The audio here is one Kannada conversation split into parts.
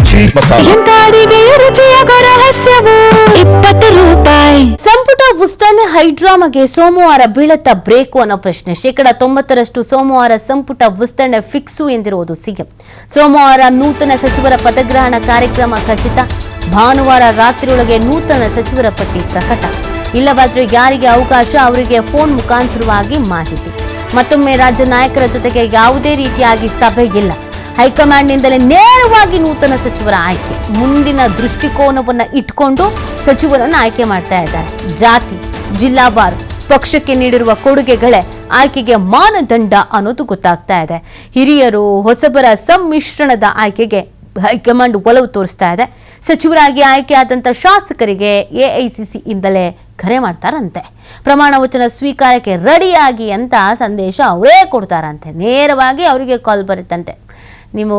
ರುಚಿ ಮಸಾಲ. ಸಂಪುಟ ವಿಸ್ತರಣೆ ಹೈಡ್ರಾಮಾಗೆ ಸೋಮವಾರ ಬೀಳತ್ತ ಬ್ರೇಕು ಅನ್ನೋ ಪ್ರಶ್ನೆ. 90% ಸೋಮವಾರ ಸಂಪುಟ ವಿಸ್ತರಣೆ ಫಿಕ್ಸು ಎಂದಿರುವುದು ಸಿಎಂ. ಸೋಮವಾರ ನೂತನ ಸಚಿವರ ಪದಗ್ರಹಣ ಕಾರ್ಯಕ್ರಮ ಖಚಿತ. ಭಾನುವಾರ ರಾತ್ರಿಯೊಳಗೆ ನೂತನ ಸಚಿವರ ಪಟ್ಟಿ ಪ್ರಕಟ. ಇಲ್ಲವಾದ್ರೆ ಯಾರಿಗೆ ಅವಕಾಶ ಅವರಿಗೆ ಫೋನ್ ಮುಖಾಂತರವಾಗಿ ಮಾಹಿತಿ. ಮತ್ತೊಮ್ಮೆ ರಾಜ್ಯ ನಾಯಕರ ಜೊತೆಗೆ ಯಾವುದೇ ರೀತಿಯಾಗಿ ಸಭೆ ಇಲ್ಲ. ಹೈಕಮಾಂಡ್ನಿಂದಲೇ ನೇರವಾಗಿ ನೂತನ ಸಚಿವರ ಆಯ್ಕೆ. ಮುಂದಿನ ದೃಷ್ಟಿಕೋನವನ್ನ ಇಟ್ಕೊಂಡು ಸಚಿವರನ್ನು ಆಯ್ಕೆ ಮಾಡ್ತಾ ಇದ್ದಾರೆ. ಜಾತಿ, ಜಿಲ್ಲಾವಾರು, ಪಕ್ಷಕ್ಕೆ ನೀಡಿರುವ ಕೊಡುಗೆಗಳೇ ಆಯ್ಕೆಗೆ ಮಾನದಂಡ ಅನ್ನೋದು ಗೊತ್ತಾಗ್ತಾ ಇದೆ. ಹಿರಿಯರು ಹೊಸಬರ ಸಮ್ಮಿಶ್ರಣದ ಆಯ್ಕೆಗೆ ಹೈಕಮಾಂಡ್ ಒಲವು ತೋರಿಸ್ತಾ ಇದೆ. ಸಚಿವರಾಗಿ ಆಯ್ಕೆಯಾದಂಥ ಶಾಸಕರಿಗೆ ಎಐಸಿಸಿ ಇಂದಲೇ ಕರೆ ಮಾಡ್ತಾರಂತೆ. ಪ್ರಮಾಣ ವಚನ ಸ್ವೀಕಾರಕ್ಕೆ ರೆಡಿಯಾಗಿ ಅಂತ ಸಂದೇಶ ಅವರೇ ಕೊಡ್ತಾರಂತೆ. ನೇರವಾಗಿ ಅವರಿಗೆ ಕಾಲ್ ಬರುತ್ತಂತೆ, ನೀವು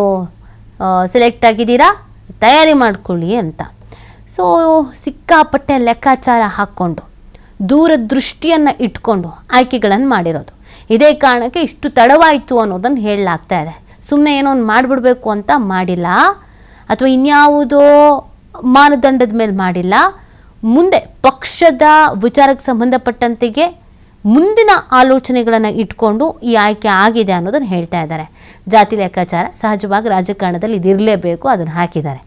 ಸೆಲೆಕ್ಟ್ ಆಗಿದ್ದೀರಾ, ತಯಾರಿ ಮಾಡ್ಕೊಳ್ಳಿ ಅಂತ. ಸೊ ಸಿಕ್ಕಾಪಟ್ಟೆ ಲೆಕ್ಕಾಚಾರ ಹಾಕ್ಕೊಂಡು ದೂರದೃಷ್ಟಿಯನ್ನು ಇಟ್ಕೊಂಡು ಆಯ್ಕೆಗಳನ್ನು ಮಾಡಿರೋದು. ಇದೇ ಕಾರಣಕ್ಕೆ ಇಷ್ಟು ತಡವಾಯಿತು ಅನ್ನೋದನ್ನು ಹೇಳಲಾಗ್ತಾ ಇದೆ. ಸುಮ್ಮನೆ ಏನೋ ಒಂದು ಮಾಡಿಬಿಡ್ಬೇಕು ಅಂತ ಮಾಡಿಲ್ಲ, ಅಥವಾ ಇನ್ಯಾವುದೋ ಮಾನದಂಡದ ಮೇಲೆ ಮಾಡಿಲ್ಲ. ಮುಂದೆ ಪಕ್ಷದ ವಿಚಾರಕ್ಕೆ ಸಂಬಂಧಪಟ್ಟಂತೆಗೆ ಮುಂದಿನ ಆಲೋಚನೆಗಳನ್ನು ಇಟ್ಕೊಂಡು ಈ ಆಯ್ಕೆ ಆಗಿದೆ ಅನ್ನೋದನ್ನು ಹೇಳ್ತಾ ಇದ್ದಾರೆ. ಜಾತಿ ಲೆಕ್ಕಾಚಾರ ಸಹಜವಾಗಿ ರಾಜಕಾರಣದಲ್ಲಿ ಇದಿರಲೇಬೇಕು, ಅದನ್ನು ಹಾಕಿದ್ದಾರೆ.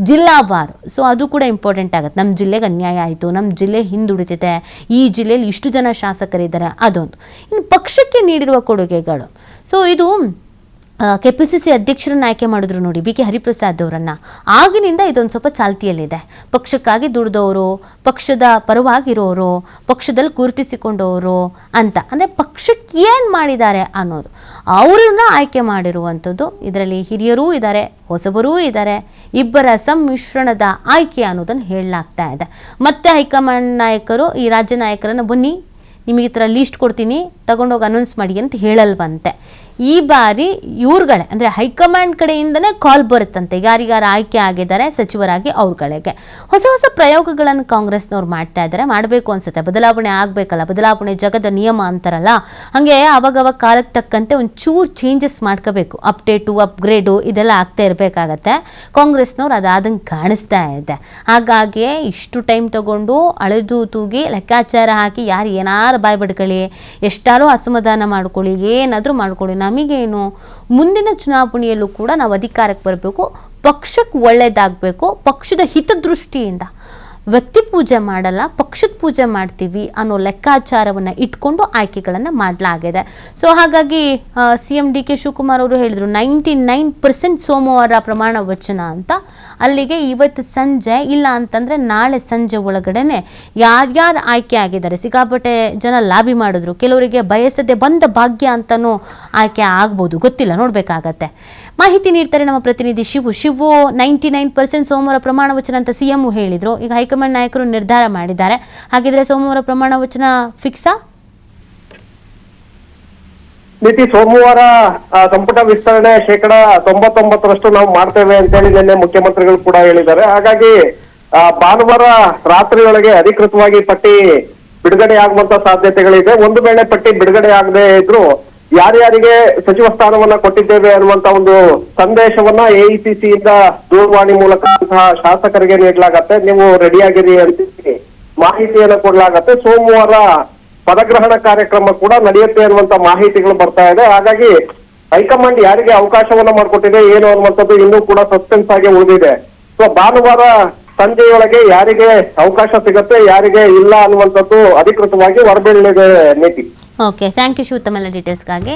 ಜಿಲ್ಲಾವಾರು, ಸೊ ಅದು ಕೂಡ ಇಂಪಾರ್ಟೆಂಟ್ ಆಗುತ್ತೆ. ನಮ್ಮ ಜಿಲ್ಲೆಗೆ ಅನ್ಯಾಯ ಆಯಿತು, ನಮ್ಮ ಜಿಲ್ಲೆ ಹಿಂದುಳಿತಿದೆ, ಈ ಜಿಲ್ಲೆಯಲ್ಲಿ ಇಷ್ಟು ಜನ ಶಾಸಕರಿದ್ದಾರೆ, ಅದೊಂದು. ಇನ್ನು ಪಕ್ಷಕ್ಕೆ ನೀಡಿರುವ ಕೊಡುಗೆಗಳು, ಸೊ ಇದು ಕೆಪಿಸಿಸಿ ಅಧ್ಯಕ್ಷರನ್ನು ಆಯ್ಕೆ ಮಾಡಿದ್ರು ನೋಡಿ, ಬಿ ಕೆ ಹರಿಪ್ರಸಾದ್ ಅವರನ್ನು. ಆಗಿನಿಂದ ಇದೊಂದು ಸ್ವಲ್ಪ ಚಾಲ್ತಿಯಲ್ಲಿದೆ. ಪಕ್ಷಕ್ಕಾಗಿ ದುಡಿದವರು, ಪಕ್ಷದ ಪರವಾಗಿರೋರು, ಪಕ್ಷದಲ್ಲಿ ಗುರುತಿಸಿಕೊಂಡವರು ಅಂತ, ಅಂದರೆ ಪಕ್ಷಕ್ಕೆ ಏನು ಮಾಡಿದ್ದಾರೆ ಅನ್ನೋದು ಅವರನ್ನ ಆಯ್ಕೆ ಮಾಡಿರುವಂಥದ್ದು. ಇದರಲ್ಲಿ ಹಿರಿಯರೂ ಇದ್ದಾರೆ, ಹೊಸಬರೂ ಇದ್ದಾರೆ, ಇಬ್ಬರ ಸಮ್ಮಿಶ್ರಣದ ಆಯ್ಕೆ ಅನ್ನೋದನ್ನು ಹೇಳಲಾಗ್ತಾ ಇದೆ. ಮತ್ತೆ ಹೈಕಮಾಂಡ್ ನಾಯಕರು ಈ ರಾಜ್ಯ ನಾಯಕರನ್ನು ಬನ್ನಿ ನಿಮಗೆ ಈ ಥರ ಲೀಸ್ಟ್ ಕೊಡ್ತೀನಿ, ತಗೊಂಡೋಗಿ ಅನೌನ್ಸ್ ಮಾಡಿ ಅಂತ ಹೇಳಲ್ವಂತೆ. ಈ ಬಾರಿ ಇವ್ರುಗಳೇ ಅಂದರೆ ಹೈಕಮಾಂಡ್ ಕಡೆಯಿಂದನೇ ಕಾಲ್ ಬರುತ್ತಂತೆ, ಯಾರಿಗಾರು ಆಯ್ಕೆ ಆಗಿದ್ದಾರೆ ಸಚಿವರಾಗಿ ಅವ್ರಗಳಿಗೆ. ಹೊಸ ಹೊಸ ಪ್ರಯೋಗಗಳನ್ನು ಕಾಂಗ್ರೆಸ್ನವ್ರು ಮಾಡ್ತಾ ಇದ್ದಾರೆ. ಮಾಡಬೇಕು ಅನ್ಸುತ್ತೆ, ಬದಲಾವಣೆ ಆಗಬೇಕಲ್ಲ, ಬದಲಾವಣೆ ಜಗದ ನಿಯಮ ಅಂತಾರಲ್ಲ, ಹಾಗೆ ಅವಾಗವಾಗ ಕಾಲಕ್ಕೆ ತಕ್ಕಂತೆ ಒಂಚೂರು ಚೇಂಜಸ್ ಮಾಡ್ಕೋಬೇಕು. ಅಪ್ಡೇಟು, ಅಪ್ಗ್ರೇಡು ಇದೆಲ್ಲ ಆಗ್ತಾ ಇರಬೇಕಾಗತ್ತೆ. ಕಾಂಗ್ರೆಸ್ನವ್ರು ಅದಾದಂಗೆ ಕಾಣಿಸ್ತಾ ಇದೆ. ಹಾಗಾಗಿ ಇಷ್ಟು ಟೈಮ್ ತಗೊಂಡು ಅಳೆದು ತೂಗಿ ಲೆಕ್ಕಾಚಾರ ಹಾಕಿ ಯಾರು ಏನಾರು ಬಾಯ್ ಬಡ್ಕೊಳ್ಳಿ, ಎಷ್ಟಾರು ಅಸಮಾಧಾನ ಮಾಡ್ಕೊಳ್ಳಿ, ಏನಾದರೂ ಮಾಡ್ಕೊಳ್ಳಿ, ನಮಗೇನು, ಮುಂದಿನ ಚುನಾವಣೆಯಲ್ಲೂ ಕೂಡ ನಾವು ಅಧಿಕಾರಕ್ಕೆ ಬರಬೇಕು, ಪಕ್ಷಕ್ಕೆ ಒಳ್ಳೆಯದಾಗಬೇಕು, ಪಕ್ಷದ ಹಿತದೃಷ್ಟಿಯಿಂದ ವ್ಯಕ್ತಿ ಪೂಜೆ ಮಾಡಲ್ಲ, ಪಕ್ಷದ ಪೂಜೆ ಮಾಡ್ತೀವಿ ಅನ್ನೋ ಲೆಕ್ಕಾಚಾರವನ್ನು ಇಟ್ಕೊಂಡು ಆಯ್ಕೆಗಳನ್ನು ಮಾಡಲಾಗಿದೆ. ಸೊ ಹಾಗಾಗಿ CM DK ಶಿವಕುಮಾರ್ ಅವರು ಹೇಳಿದರು 99% ಸೋಮವಾರ ಪ್ರಮಾಣ ವಚನ ಅಂತ. ಅಲ್ಲಿಗೆ ಇವತ್ತು ಸಂಜೆ ಇಲ್ಲ ಅಂತಂದರೆ ನಾಳೆ ಸಂಜೆ ಒಳಗಡೆ ಯಾರ್ಯಾರು ಆಯ್ಕೆ ಆಗಿದ್ದಾರೆ, ಸಿಕ್ಕಾಪಟ್ಟೆ ಜನ ಲಾಬಿ ಮಾಡಿದ್ರು, ಕೆಲವರಿಗೆ ಬಯಸದೆ ಬಂದ ಭಾಗ್ಯ ಅಂತಲೂ ಆಯ್ಕೆ ಆಗ್ಬೋದು, ಗೊತ್ತಿಲ್ಲ, ನೋಡಬೇಕಾಗತ್ತೆ. ಮಾಹಿತಿ ನೀಡ್ತಾರೆ ನಮ್ಮ ಪ್ರತಿನಿಧಿ ಶಿವು. 99% ಸೋಮವಾರ ಪ್ರಮಾಣ ವಚನ ಅಂತ CM ಹೇಳಿದರು. ಈಗ ಹೈಕಮಾಂಡ್ ನಾಯಕರು ನಿರ್ಧಾರ ಮಾಡಿದ್ದಾರೆ. ಹಾಗಿದ್ರೆ ಸೋಮವಾರ ಪ್ರಮಾಣ ವಚನ ಫಿಕ್ಸಾ? ನೀತಿ ಸೋಮವಾರ ಸಂಪುಟ ವಿಸ್ತರಣೆ 99% ನಾವು ಮಾಡ್ತೇವೆ ಅಂತ ಹೇಳಿ ನಿನ್ನೆ ಮುಖ್ಯಮಂತ್ರಿಗಳು ಕೂಡ ಹೇಳಿದ್ದಾರೆ. ಹಾಗಾಗಿ ಭಾನುವಾರ ರಾತ್ರಿಯೊಳಗೆ ಅಧಿಕೃತವಾಗಿ ಪಟ್ಟಿ ಬಿಡುಗಡೆ ಆಗುವಂತ ಸಾಧ್ಯತೆಗಳಿದೆ. ಒಂದು ವೇಳೆ ಪಟ್ಟಿ ಬಿಡುಗಡೆ ಆಗದೆ ಇದ್ರು ಯಾರ್ಯಾರಿಗೆ ಸಚಿವ ಸ್ಥಾನವನ್ನ ಕೊಟ್ಟಿದ್ದೇವೆ ಅನ್ನುವಂತ ಒಂದು ಸಂದೇಶವನ್ನ AICC ಇಂದ ದೂರವಾಣಿ ಮೂಲಕ ಶಾಸಕರಿಗೆ ನೀಡಲಾಗತ್ತೆ. ನೀವು ರೆಡಿ ಆಗಿರಿ ಅಂತ ಮಾಹಿತಿಯನ್ನ ಕೊಡಲಾಗತ್ತೆ. ಸೋಮವಾರ ಪದಗ್ರಹಣ ಕಾರ್ಯಕ್ರಮ ಕೂಡ ನಡೆಯುತ್ತೆ ಅನ್ನುವಂತ ಮಾಹಿತಿಗಳು ಬರ್ತಾ ಇದೆ. ಹಾಗಾಗಿ ಹೈಕಮಾಂಡ್ ಯಾರಿಗೆ ಅವಕಾಶವನ್ನ ಮಾಡಿಕೊಟ್ಟಿದೆ ಏನು ಅನ್ನುವಂಥದ್ದು ಇನ್ನೂ ಕೂಡ ಸಸ್ಪೆನ್ಸ್ ಆಗಿ ಉಳಿದಿದೆ. ಸೊ ಭಾನುವಾರ ಸಂಜೆಯೊಳಗೆ ಯಾರಿಗೆ ಅವಕಾಶ ಸಿಗುತ್ತೆ, ಯಾರಿಗೆ ಇಲ್ಲ ಅನ್ನುವಂಥದ್ದು ಅಧಿಕೃತವಾಗಿ ಹೊರಬೀಳಲಿದೆ ನೀತಿ. ಓಕೆ, ಥ್ಯಾಂಕ್ ಯು ಶಿವ, ತಮ್ಮೆಲ್ಲ ಡೀಟೇಲ್ಸ್ಗಾಗಿ.